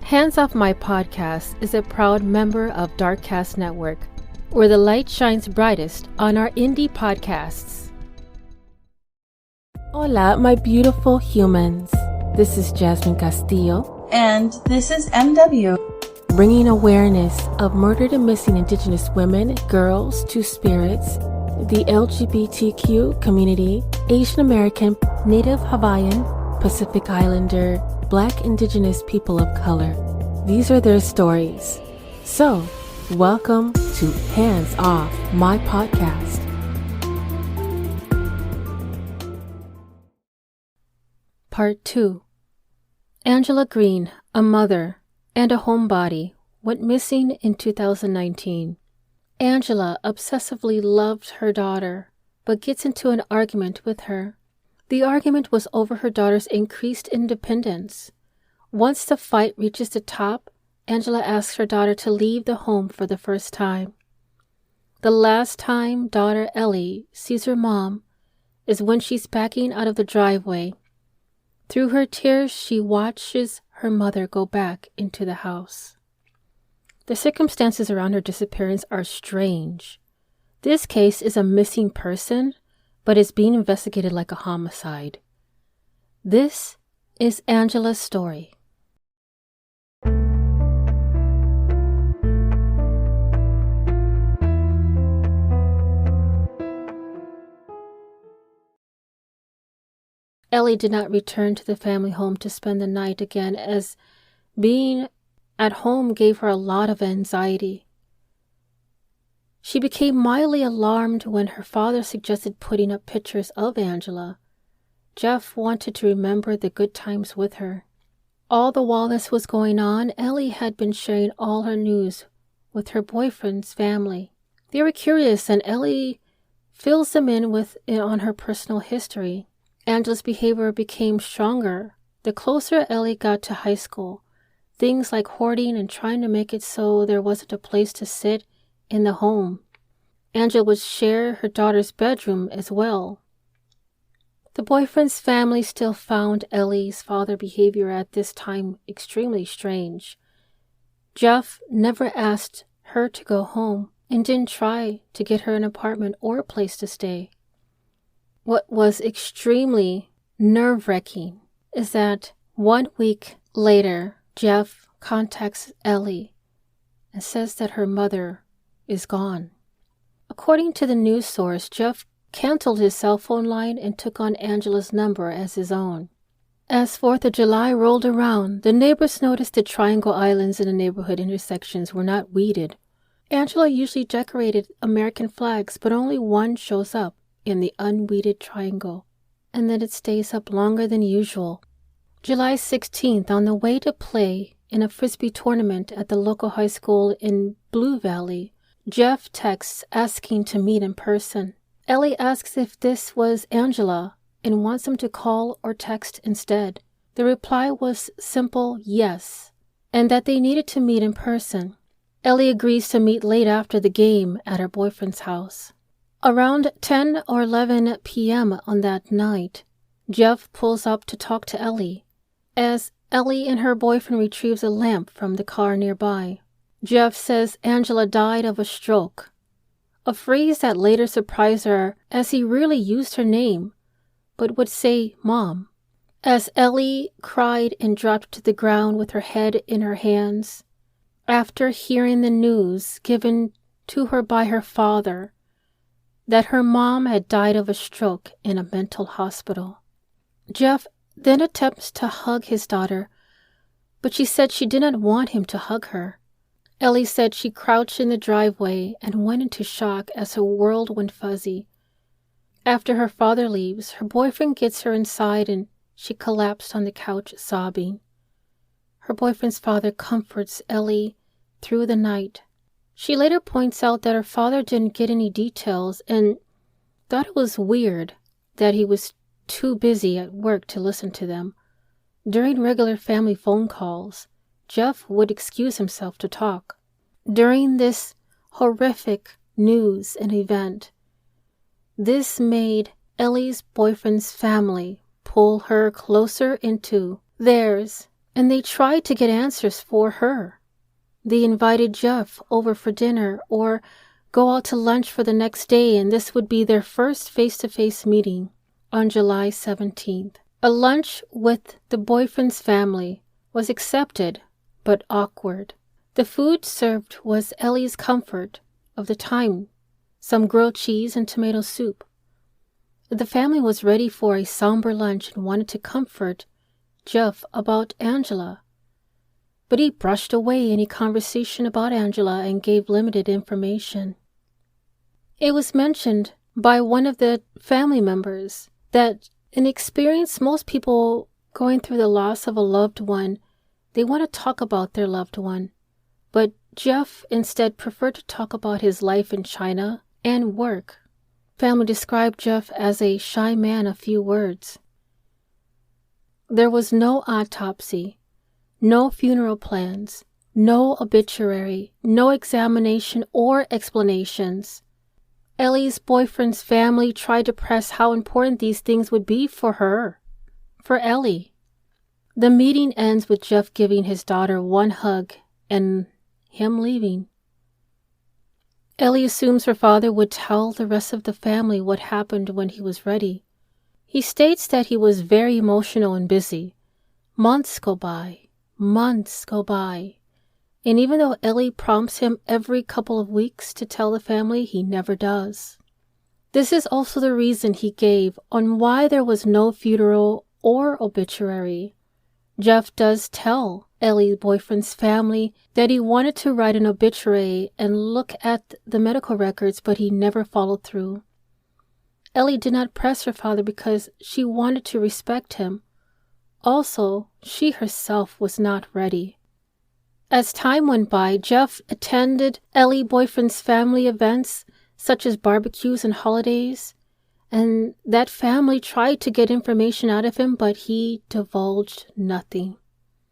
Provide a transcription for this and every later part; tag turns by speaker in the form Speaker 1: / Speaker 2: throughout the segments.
Speaker 1: Hands Off My Podcast is a proud member of Darkcast Network, where the light shines brightest on our indie podcasts. Hola, my beautiful humans. This is Jasmine Castillo.
Speaker 2: And this is MW.
Speaker 1: Bringing awareness of murdered and missing Indigenous women, girls, two-spirits, the LGBTQ community, Asian American, Native Hawaiian, Pacific Islander, Black Indigenous people of color. These are their stories. So, welcome to Hands Off My Podcast. Part 2. Ellie Green, a mother and a homebody, went missing in 2019. Angela obsessively loved her daughter, but gets into an argument with her. The argument was over her daughter's increased independence. Once the fight reaches the top, Angela asks her daughter to leave the home for the first time. The last time daughter Ellie sees her mom is when she's backing out of the driveway. Through her tears, she watches her mother go back into the house. The circumstances around her disappearance are strange. This case is a missing person, but is being investigated like a homicide. This is Angela's story. Ellie did not return to the family home to spend the night again, as being at home gave her a lot of anxiety. She became mildly alarmed when her father suggested putting up pictures of Angela. Jeff wanted to remember the good times with her. All the while this was going on, Ellie had been sharing all her news with her boyfriend's family. They were curious, and Ellie fills them in on her personal history. Angela's behavior became stronger the closer Ellie got to high school. Things like hoarding and trying to make it so there wasn't a place to sit in the home. Angela would share her daughter's bedroom as well. The boyfriend's family still found Ellie's father's behavior at this time extremely strange. Jeff never asked her to go home and didn't try to get her an apartment or a place to stay. What was extremely nerve-wracking is that 1 week later, Jeff contacts Ellie and says that her mother is gone. According to the news source, Jeff canceled his cell phone line and took on Angela's number as his own. As 4th of July rolled around, the neighbors noticed the triangle islands in the neighborhood intersections were not weeded. Angela usually decorated American flags, but only one shows up in the unweeded triangle, and then it stays up longer than usual. July 16th, on the way to play in a frisbee tournament at the local high school in Blue Valley, Jeff texts asking to meet in person. Ellie asks if this was Angela and wants him to call or text instead. The reply was simple yes, and that they needed to meet in person. Ellie agrees to meet late after the game at her boyfriend's house. Around 10 or 11 p.m. on that night, Jeff pulls up to talk to Ellie. As Ellie and her boyfriend retrieves a lamp from the car nearby, Jeff says Angela died of a stroke, a phrase that later surprised her as he rarely used her name, but would say Mom. As Ellie cried and dropped to the ground with her head in her hands, after hearing the news given to her by her father, that her mom had died of a stroke in a mental hospital. Jeff then attempts to hug his daughter, but she said she did not want him to hug her. Ellie said she crouched in the driveway and went into shock as her world went fuzzy. After her father leaves, her boyfriend gets her inside and she collapsed on the couch sobbing. Her boyfriend's father comforts Ellie through the night. She later points out that her father didn't get any details and thought it was weird that he was too busy at work to listen to them. During regular family phone calls, Jeff would excuse himself to talk. During this horrific news and event, this made Ellie's boyfriend's family pull her closer into theirs and they tried to get answers for her. They invited Jeff over for dinner or go out to lunch for the next day, and this would be their first face-to-face meeting on July 17th. A lunch with the boyfriend's family was accepted, but awkward. The food served was Ellie's comfort of the time, some grilled cheese and tomato soup. The family was ready for a somber lunch and wanted to comfort Jeff about Angela, but he brushed away any conversation about Angela and gave limited information. It was mentioned by one of the family members that in experience, most people going through the loss of a loved one, they want to talk about their loved one, but Jeff instead preferred to talk about his life in China and work. Family described Jeff as a shy man of few words. There was no autopsy, no funeral plans, no obituary, no examination or explanations. Ellie's boyfriend's family tried to press how important these things would be for her, for Ellie. The meeting ends with Jeff giving his daughter one hug and him leaving. Ellie assumes her father would tell the rest of the family what happened when he was ready. He states that he was very emotional and busy. Months go by, and even though Ellie prompts him every couple of weeks to tell the family, he never does. This is also the reason he gave on why there was no funeral or obituary. Jeff does tell Ellie's boyfriend's family that he wanted to write an obituary and look at the medical records, but he never followed through. Ellie did not press her father because she wanted to respect him. Also, she herself was not ready. As time went by, Jeff attended Ellie's boyfriend's family events, such as barbecues and holidays, and that family tried to get information out of him, but he divulged nothing.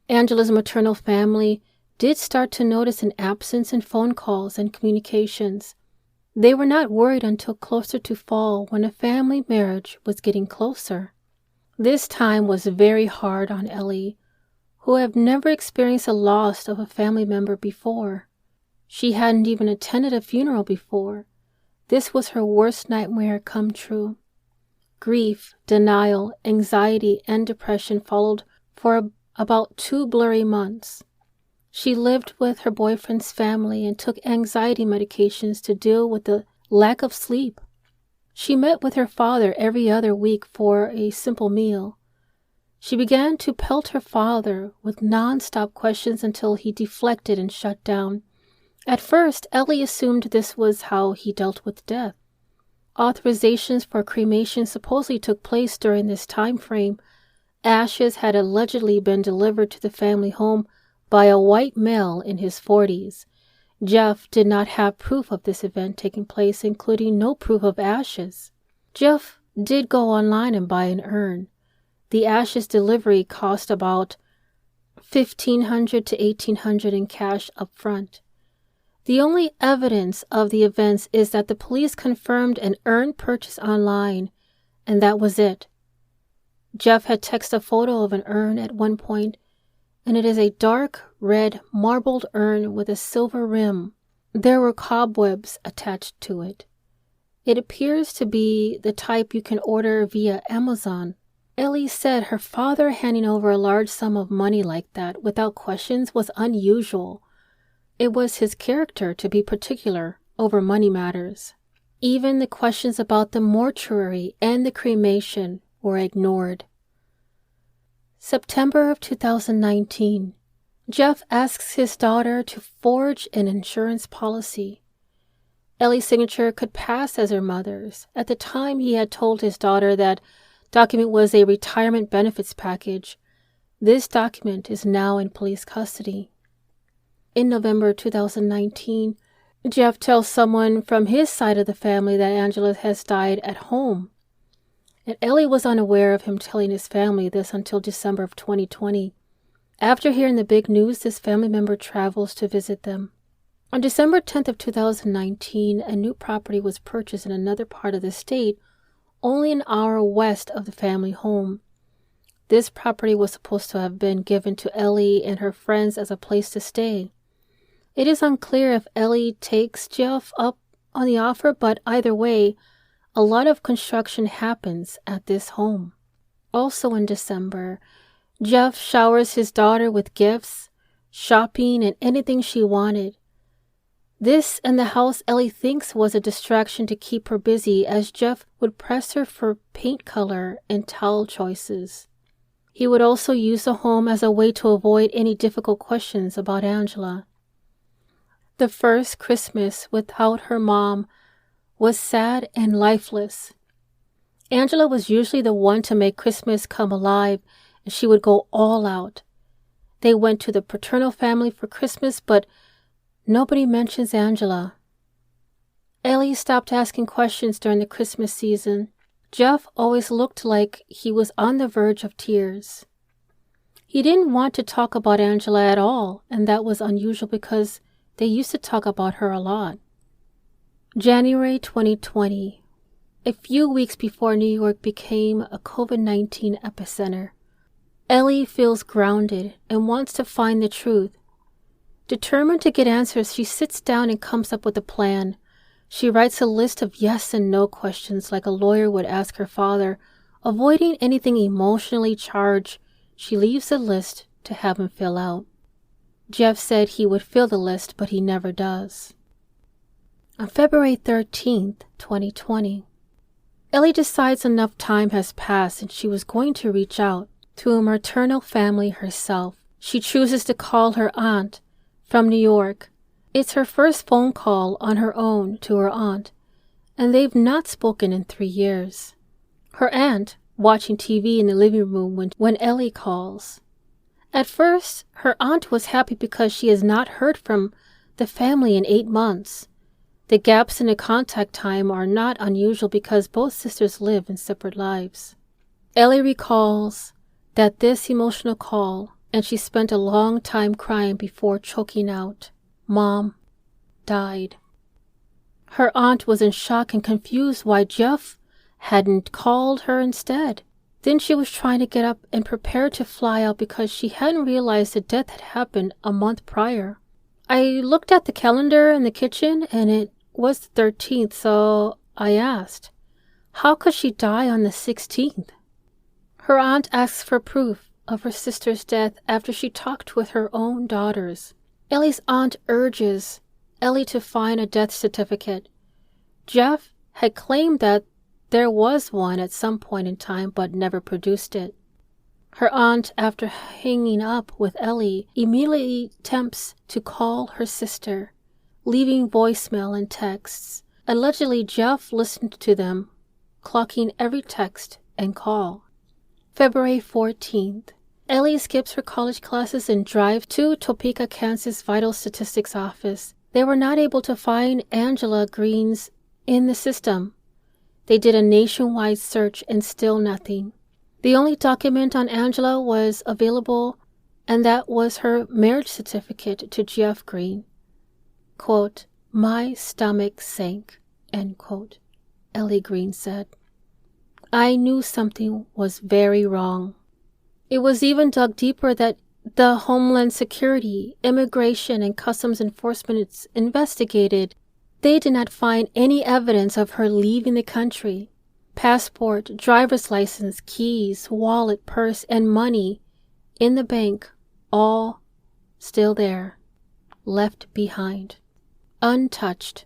Speaker 1: Angela's maternal family did start to notice an absence in phone calls and communications. They were not worried until closer to fall, when a family marriage was getting closer. This time was very hard on Ellie, who had never experienced the loss of a family member before. She hadn't even attended a funeral before. This was her worst nightmare come true. Grief, denial, anxiety, and depression followed for about 2 blurry months. She lived with her boyfriend's family and took anxiety medications to deal with the lack of sleep. She met with her father every other week for a simple meal. She began to pelt her father with non-stop questions until he deflected and shut down. At first, Ellie assumed this was how he dealt with death. Authorizations for cremation supposedly took place during this time frame. Ashes had allegedly been delivered to the family home by a white male in his 40s. Jeff did not have proof of this event taking place, including no proof of ashes. Jeff did go online and buy an urn. The ashes delivery cost about $1,500 to $1,800 in cash up front. The only evidence of the events is that the police confirmed an urn purchase online, and that was it. Jeff had texted a photo of an urn at one point, and it is a dark red marbled urn with a silver rim. There were cobwebs attached to it. It appears to be the type you can order via Amazon. Ellie said her father handing over a large sum of money like that without questions was unusual. It was his character to be particular over money matters. Even the questions about the mortuary and the cremation were ignored. September of 2019. Jeff asks his daughter to forge an insurance policy. Ellie's signature could pass as her mother's. At the time, he had told his daughter that document was a retirement benefits package. This document is now in police custody. In November 2019, Jeff tells someone from his side of the family that Angela has died at home. And Ellie was unaware of him telling his family this until December of 2020. After hearing the big news, this family member travels to visit them. On December 10th of 2019, a new property was purchased in another part of the state, only an hour west of the family home. This property was supposed to have been given to Ellie and her friends as a place to stay. It is unclear if Ellie takes Jeff up on the offer, but either way, a lot of construction happens at this home. Also in December, Jeff showers his daughter with gifts, shopping, and anything she wanted. This and the house Ellie thinks was a distraction to keep her busy, as Jeff would press her for paint color and towel choices. He would also use the home as a way to avoid any difficult questions about Angela. The first Christmas without her mom was sad and lifeless. Angela was usually the one to make Christmas come alive, and she would go all out. They went to the paternal family for Christmas, but nobody mentions Angela. Ellie stopped asking questions during the Christmas season. Jeff always looked like he was on the verge of tears. He didn't want to talk about Angela at all, and that was unusual because they used to talk about her a lot. January 2020. A few weeks before New York became a COVID-19 epicenter, Ellie feels grounded and wants to find the truth. Determined to get answers, she sits down and comes up with a plan. She writes a list of yes and no questions like a lawyer would ask her father. Avoiding anything emotionally charged, she leaves the list to have him fill out. Jeff said he would fill the list, but he never does. On February 13th, 2020, Ellie decides enough time has passed and she was going to reach out to a maternal family herself. She chooses to call her aunt from New York. It's her first phone call on her own to her aunt, and they've not spoken in 3 years. Her aunt watching TV in the living room when Ellie calls. At first, her aunt was happy because she has not heard from the family in 8 months. The gaps in the contact time are not unusual because both sisters live in separate lives. Ellie recalls that this emotional call, and she spent a long time crying before choking out, "Mom died." Her aunt was in shock and confused why Jeff hadn't called her instead. Then she was trying to get up and prepare to fly out because she hadn't realized the death had happened a month prior. I looked at the calendar in the kitchen and it was the 13th, so I asked, how could she die on the 16th? Her aunt asks for proof of her sister's death after she talked with her own daughters. Ellie's aunt urges Ellie to find a death certificate. Jeff had claimed that there was one at some point in time but never produced it. Her aunt, after hanging up with Ellie, immediately attempts to call her sister, leaving voicemail and texts. Allegedly, Jeff listened to them, clocking every text and call. February 14th. Ellie skips her college classes and drives to Topeka, Kansas Vital Statistics office. They were not able to find Angela Green's in the system. They did a nationwide search and still nothing. The only document on Angela was available, and that was her marriage certificate to Jeff Green. Quote, "My stomach sank," end quote, Ellie Green said. I knew something was very wrong. It was even dug deeper that the Homeland Security, Immigration, and Customs Enforcement investigated. They did not find any evidence of her leaving the country. Passport, driver's license, keys, wallet, purse, and money in the bank, all still there, left behind, untouched.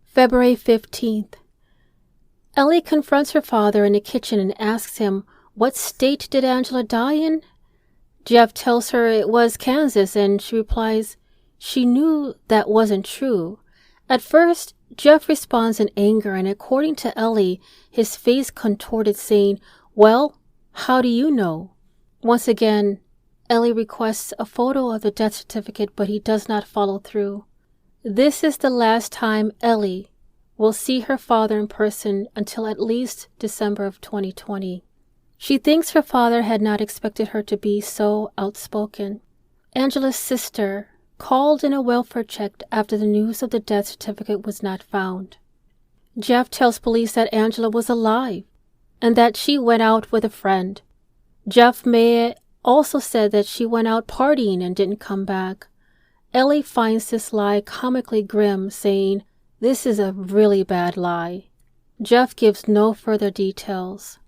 Speaker 1: February 15th. Ellie confronts her father in the kitchen and asks him, what state did Angela die in? Jeff tells her it was Kansas, and she replies she knew that wasn't true. At first, Jeff responds in anger, and according to Ellie, his face contorted, saying, "Well, how do you know?" Once again, Ellie requests a photo of the death certificate, but he does not follow through. This is the last time Ellie will see her father in person until at least December of 2020. She thinks her father had not expected her to be so outspoken. Angela's sister called in a welfare check after the news of the death certificate was not found. Jeff tells police that Angela was alive and that she went out with a friend. Jeff May also said that she went out partying and didn't come back. Ellie finds this lie comically grim, saying, "This is a really bad lie." Jeff gives no further details.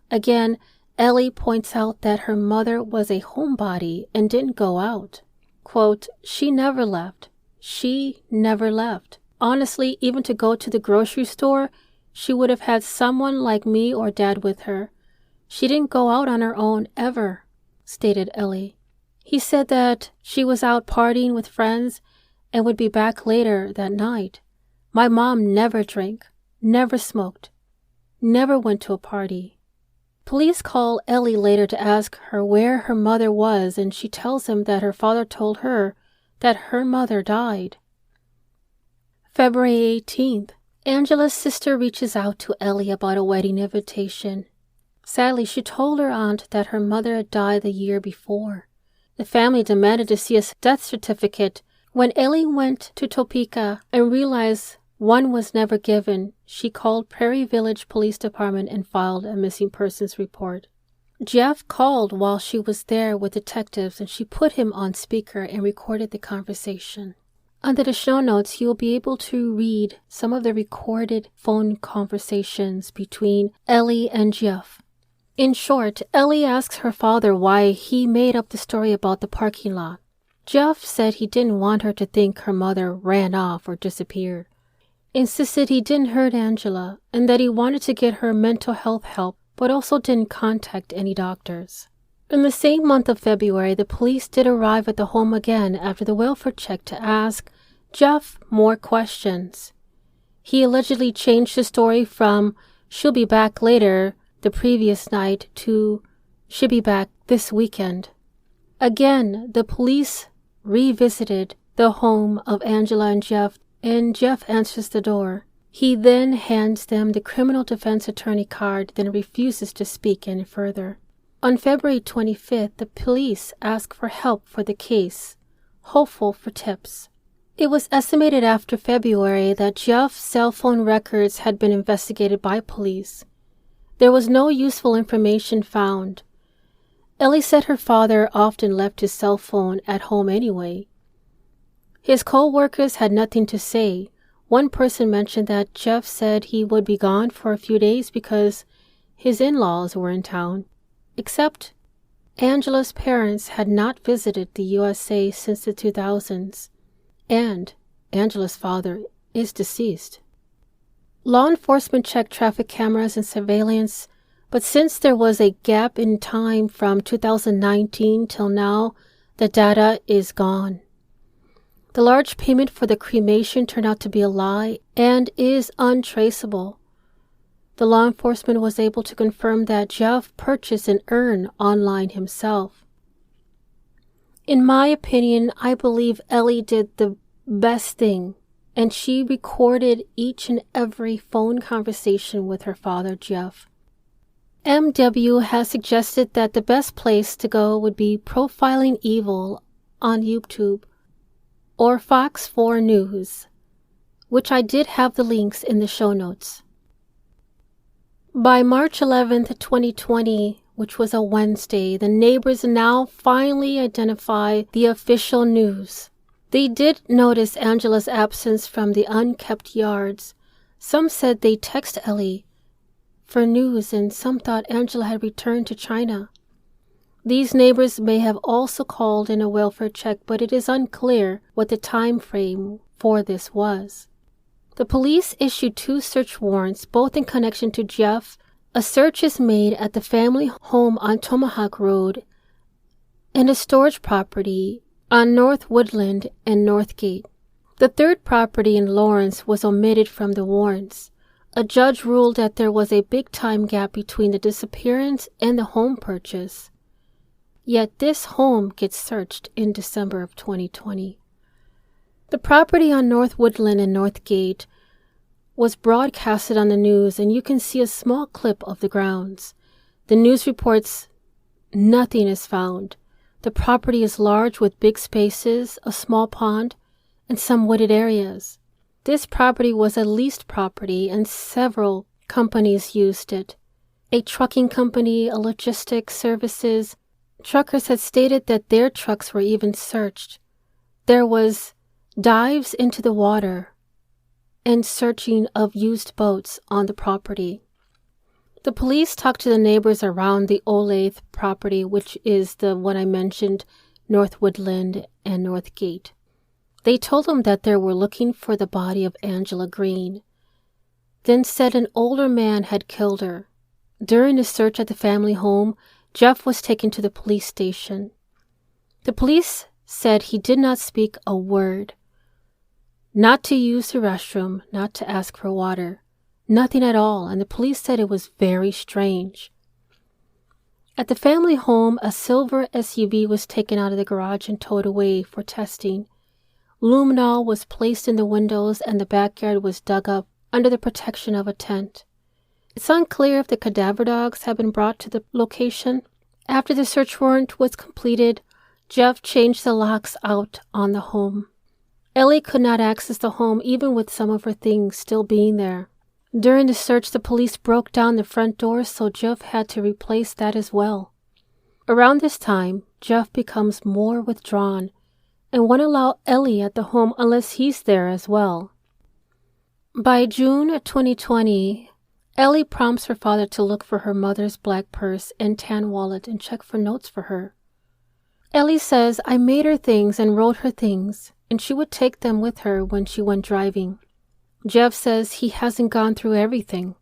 Speaker 1: Again, Ellie points out that her mother was a homebody and didn't go out. Quote, "She never left. She never left. Honestly, even to go to the grocery store, she would have had someone like me or Dad with her. She didn't go out on her own ever," stated Ellie. He said that she was out partying with friends and would be back later that night. "My mom never drank, never smoked, never went to a party." Police call Ellie later to ask her where her mother was, and she tells them that her father told her that her mother died. February 18th, Angela's sister reaches out to Ellie about a wedding invitation. Sadly, she told her aunt that her mother had died the year before. The family demanded to see a death certificate. When Ellie went to Topeka and realized one was never given, she called Prairie Village Police Department and filed a missing persons report. Jeff called while she was there with detectives, and she put him on speaker and recorded the conversation. Under the show notes, you'll be able to read some of the recorded phone conversations between Ellie and Jeff. In short, Ellie asks her father why he made up the story about the parking lot. Jeff said he didn't want her to think her mother ran off or disappeared. Insisted he didn't hurt Angela and that he wanted to get her mental health help, but also didn't contact any doctors. In the same month of February, the police did arrive at the home again after the welfare check to ask Jeff more questions. He allegedly changed the story from "she'll be back later" the previous night to "she'll be back this weekend." Again, the police revisited the home of Angela and Jeff answers the door. He then hands them the criminal defense attorney card, then refuses to speak any further. On February 25th, the police asked for help for the case, hopeful for tips. It was estimated after February that Jeff's cell phone records had been investigated by police. There was no useful information found. Ellie said her father often left his cell phone at home anyway. His co-workers had nothing to say. One person mentioned that Jeff said he would be gone for a few days because his in-laws were in town. Except Angela's parents had not visited the USA since the 2000s, and Angela's father is deceased. Law enforcement checked traffic cameras and surveillance, but since there was a gap in time from 2019 till now, the data is gone. The large payment for the cremation turned out to be a lie and is untraceable. The law enforcement was able to confirm that Jeff purchased an urn online himself. In my opinion, I believe Ellie did the best thing, and she recorded each and every phone conversation with her father, Jeff. MW has suggested that the best place to go would be Profiling Evil on YouTube or Fox 4 News, which I did have the links in the show notes. By March 11th, 2020, which was a Wednesday, the neighbors now finally identify the official news. They did notice Angela's absence from the unkept yards. Some said they texted Ellie for news, and some thought Angela had returned to China. These neighbors may have also called in a welfare check, but it is unclear what the time frame for this was. The police issued 2 search warrants, both in connection to Jeff. A search is made at the family home on Tomahawk Road and a storage property on North Woodland and Northgate. The third property in Lawrence was omitted from the warrants. A judge ruled that there was a big time gap between the disappearance and the home purchase. Yet this home gets searched in December of 2020. The property on North Woodland and Northgate was broadcasted on the news, and you can see a small clip of the grounds. The news reports nothing is found. The property is large with big spaces, a small pond, and some wooded areas. This property was a leased property and several companies used it. a trucking company, a logistics services. Truckers had stated that their trucks were even searched. There was dives into the water and searching of used boats on the property. The police talked to the neighbors around the Olathe property, which is the one I mentioned, North Woodland and North Gate. They told them that they were looking for the body of Angela Green, then said an older man had killed her. During the search at the family home, Jeff was taken to the police station. The police said he did not speak a word, not to use the restroom, not to ask for water, nothing at all, and the police said it was very strange. At the family home, a silver SUV was taken out of the garage and towed away for testing. Luminol was placed in the windows and the backyard was dug up under the protection of a tent. It's unclear if the cadaver dogs have been brought to the location. After the search warrant was completed, Jeff changed the locks out on the home. Ellie could not access the home even with some of her things still being there. During the search, the police broke down the front door, so Jeff had to replace that as well. Around this time, Jeff becomes more withdrawn and won't allow Ellie at the home unless he's there as well. By June 2020, Ellie prompts her father to look for her mother's black purse and tan wallet and check for notes for her. Ellie says, "I made her things and wrote her things, and she would take them with her when she went driving." Jeff says he hasn't gone through everything.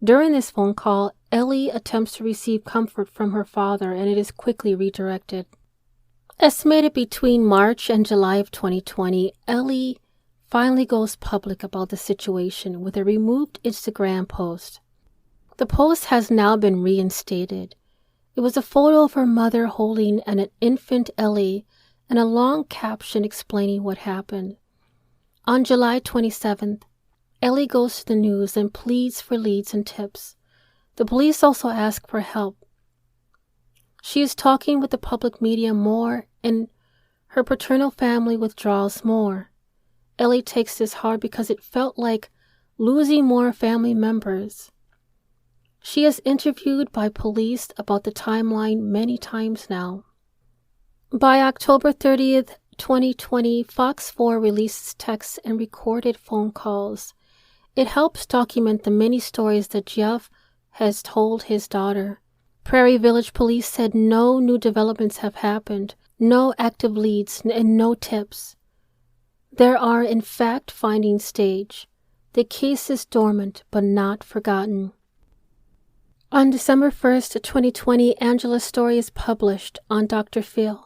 Speaker 1: During this phone call, Ellie attempts to receive comfort from her father, and it is quickly redirected. Estimated between March and July of 2020, Ellie finally goes public about the situation with a removed Instagram post. The post has now been reinstated. It was a photo of her mother holding an infant Ellie and a long caption explaining what happened. On July 27th, Ellie goes to the news and pleads for leads and tips. The police also ask for help. She is talking with the public media more, and her paternal family withdraws more. Ellie takes this hard because it felt like losing more family members. She is interviewed by police about the timeline many times now. By October 30th, 2020, Fox 4 releases texts and recorded phone calls. It helps document the many stories that Jeff has told his daughter. Prairie Village Police said no new developments have happened, no active leads, and no tips. There are in fact-finding stage. The case is dormant but not forgotten. On December 1st, 2020, Angela's story is published on Dr. Phil.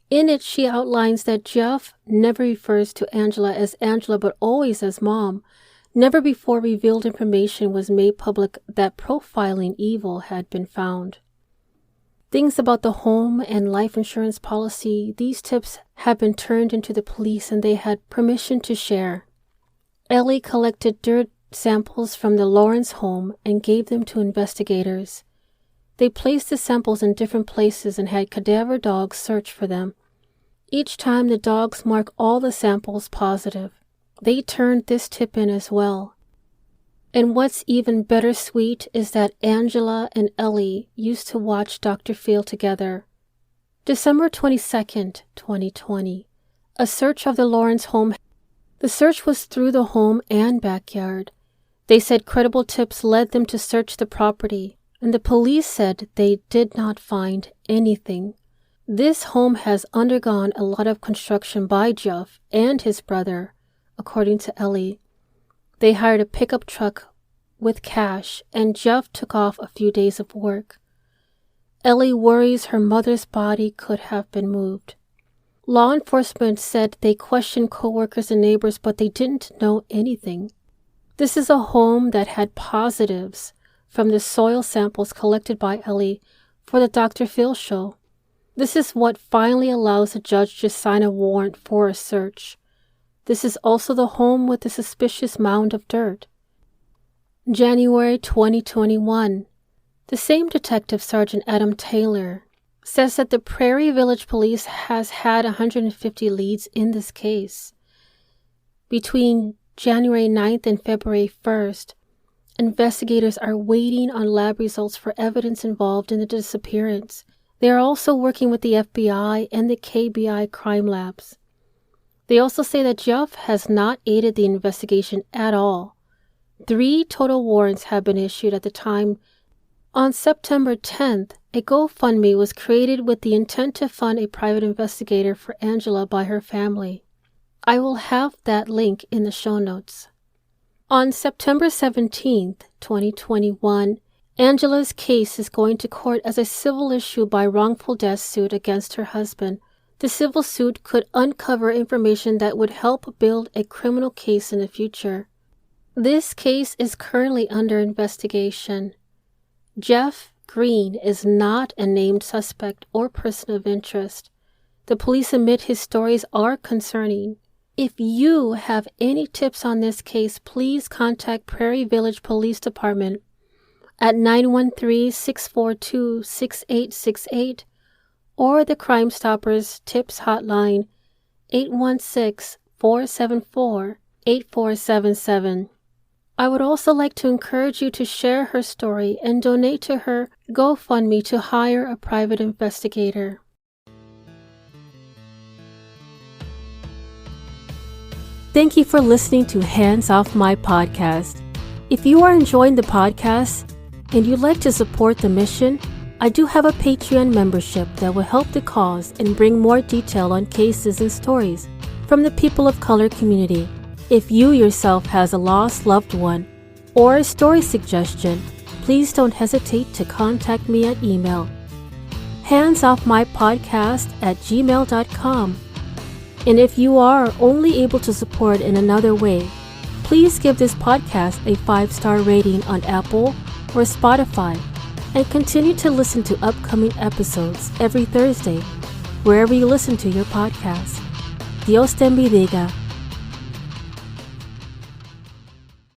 Speaker 1: In it, she outlines that Jeff never refers to Angela as Angela but always as Mom. Never before revealed information was made public that profiling evil had been found. Things about the home and life insurance policy, these tips have been turned into the police and they had permission to share. Ellie collected dirt samples from the Lawrence home and gave them to investigators. They placed the samples in different places and had cadaver dogs search for them. Each time the dogs mark all the samples positive. They turned this tip in as well. And what's even bittersweet is that Angela and Ellie used to watch Dr. Phil together. December 22nd, 2020. A search of the Lawrence home. The search was through the home and backyard. They said credible tips led them to search the property, and the police said they did not find anything. This home has undergone a lot of construction by Jeff and his brother, according to Ellie. They hired a pickup truck with cash, and Jeff took off a few days of work. Ellie worries her mother's body could have been moved. Law enforcement said they questioned co-workers and neighbors, but they didn't know anything. This is a home that had positives from the soil samples collected by Ellie for the Dr. Phil show. This is what finally allows the judge to sign a warrant for a search. This is also the home with the suspicious mound of dirt. January 2021. The same Detective Sergeant Adam Taylor says that the Prairie Village Police has had 150 leads in this case. Between January 9th and February 1st, investigators are waiting on lab results for evidence involved in the disappearance. They are also working with the FBI and the KBI crime labs. They also say that Jeff has not aided the investigation at all. 3 total warrants have been issued at the time. On September 10th, a GoFundMe was created with the intent to fund a private investigator for Angela by her family. I will have that link in the show notes. On September 17th, 2021, Angela's case is going to court as a civil issue by wrongful death suit against her husband. The civil suit could uncover information that would help build a criminal case in the future. This case is currently under investigation. Jeff Green is not a named suspect or person of interest. The police admit his stories are concerning. If you have any tips on this case, please contact Prairie Village Police Department at 913-642-6868 or the Crimestoppers Tips Hotline 816-474-8477. I would also like to encourage you to share her story and donate to her GoFundMe to hire a private investigator. Thank you for listening to Hands Off My Podcast. If you are enjoying the podcast and you'd like to support the mission, I do have a Patreon membership that will help the cause and bring more detail on cases and stories from the people of color community. If you yourself has a lost loved one or a story suggestion, please don't hesitate to contact me at email handsoffmypodcast@gmail.com. And if you are only able to support in another way, please give this podcast a 5-star rating on Apple or Spotify and continue to listen to upcoming episodes every Thursday, wherever you listen to your podcast. Dios te bendiga.